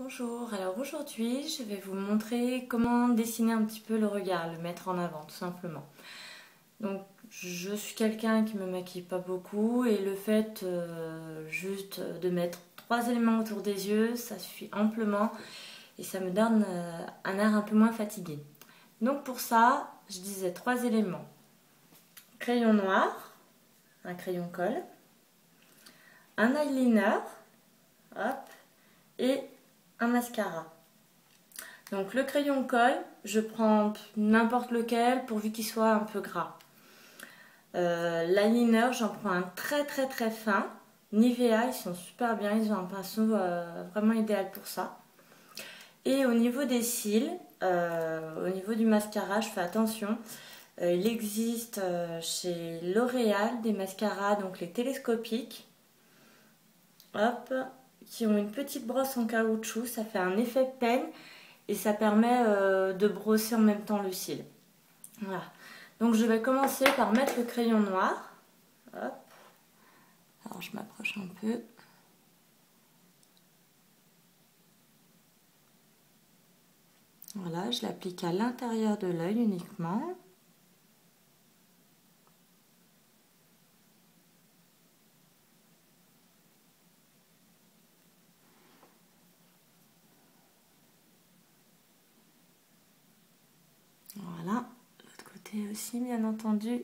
Bonjour, alors aujourd'hui je vais vous montrer comment dessiner un petit peu le regard, le mettre en avant tout simplement. Donc je suis quelqu'un qui me maquille pas beaucoup et le fait juste de mettre 3 éléments autour des yeux, ça suffit amplement et ça me donne un air un peu moins fatigué. Donc pour ça, je disais 3 éléments. Crayon noir, un crayon colle, un eyeliner, hop, et un mascara. Donc le crayon colle, je prends n'importe lequel pourvu qu'il soit un peu gras. L'eyeliner, j'en prends un très fin. Nivea, ils sont super bien, ils ont un pinceau vraiment idéal pour ça. Et au niveau des cils, au niveau du mascara, je fais attention. Il existe chez L'Oréal des mascaras, donc les télescopiques, hop, qui ont une petite brosse en caoutchouc, ça fait un effet peigne. Et ça permet de brosser en même temps le cil. Voilà. Donc je vais commencer par mettre le crayon noir. Hop. Alors je m'approche un peu. Voilà, je l'applique à l'intérieur de l'œil uniquement. Voilà, l'autre côté aussi bien entendu.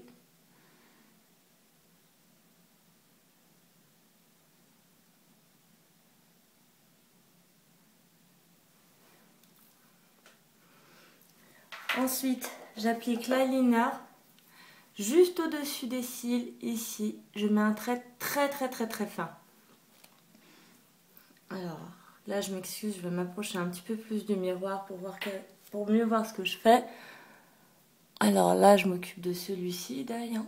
Ensuite, j'applique l'eyeliner juste au-dessus des cils, ici. Je mets un trait très fin. Alors, là je m'excuse, je vais m'approcher un petit peu plus du miroir pour mieux voir ce que je fais. Alors là, je m'occupe de celui-ci d'ailleurs.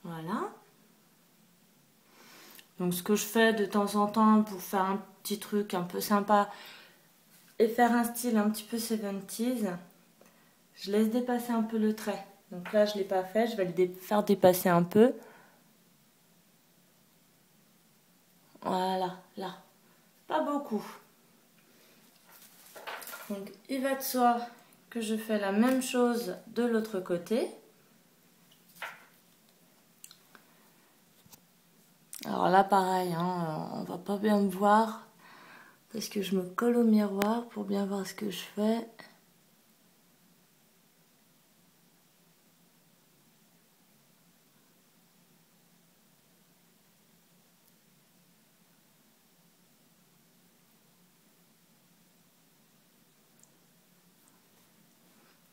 Voilà. Donc ce que je fais de temps en temps pour faire un petit truc un peu sympa et faire un style un petit peu 70s, je laisse dépasser un peu le trait. Donc là, je ne l'ai pas fait, je vais le faire dépasser un peu. Voilà, là. Pas beaucoup. Donc il va de soi que je fais la même chose de l'autre côté. Alors là, pareil, hein, on va pas bien me voir parce que je me colle au miroir pour bien voir ce que je fais.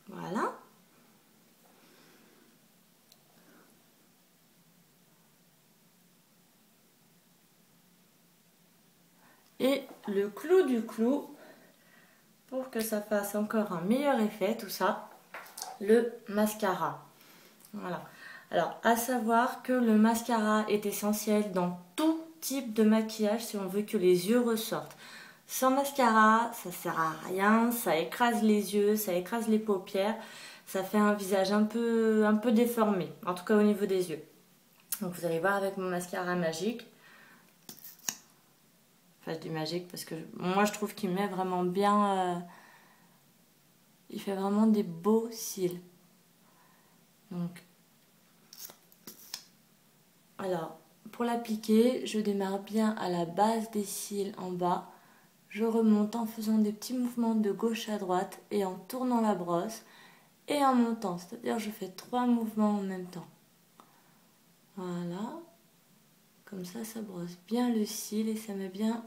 Voilà. Et le clou du clou, pour que ça fasse encore un meilleur effet, tout ça, le mascara. Voilà. Alors, à savoir que le mascara est essentiel dans tout type de maquillage si on veut que les yeux ressortent. Sans mascara, ça sert à rien, ça écrase les yeux, ça écrase les paupières, ça fait un visage un peu déformé, en tout cas au niveau des yeux. Donc vous allez voir avec mon mascara magique. Enfin, je dis magique parce que moi je trouve qu'il met vraiment bien, il fait vraiment des beaux cils. Donc, alors, pour l'appliquer, je démarre bien à la base des cils en bas. Je remonte en faisant des petits mouvements de gauche à droite et en tournant la brosse et en montant. C'est-à-dire je fais 3 mouvements en même temps. Voilà. Comme ça brosse bien le cil et ça met bien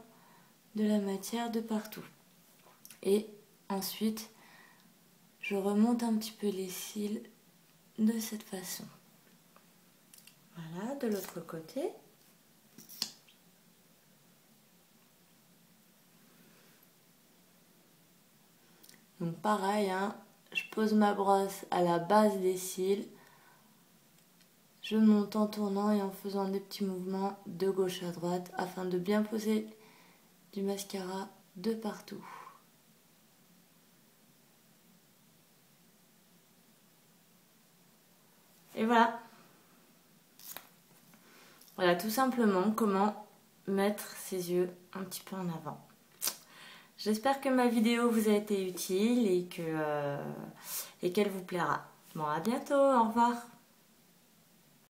de la matière de partout. Et ensuite, je remonte un petit peu les cils de cette façon. Voilà, de l'autre côté. Donc pareil, hein, je pose ma brosse à la base des cils. Je monte en tournant et en faisant des petits mouvements de gauche à droite afin de bien poser du mascara de partout. Et voilà. Voilà tout simplement comment mettre ses yeux un petit peu en avant. J'espère que ma vidéo vous a été utile et qu'elle vous plaira. Bon, à bientôt, au revoir.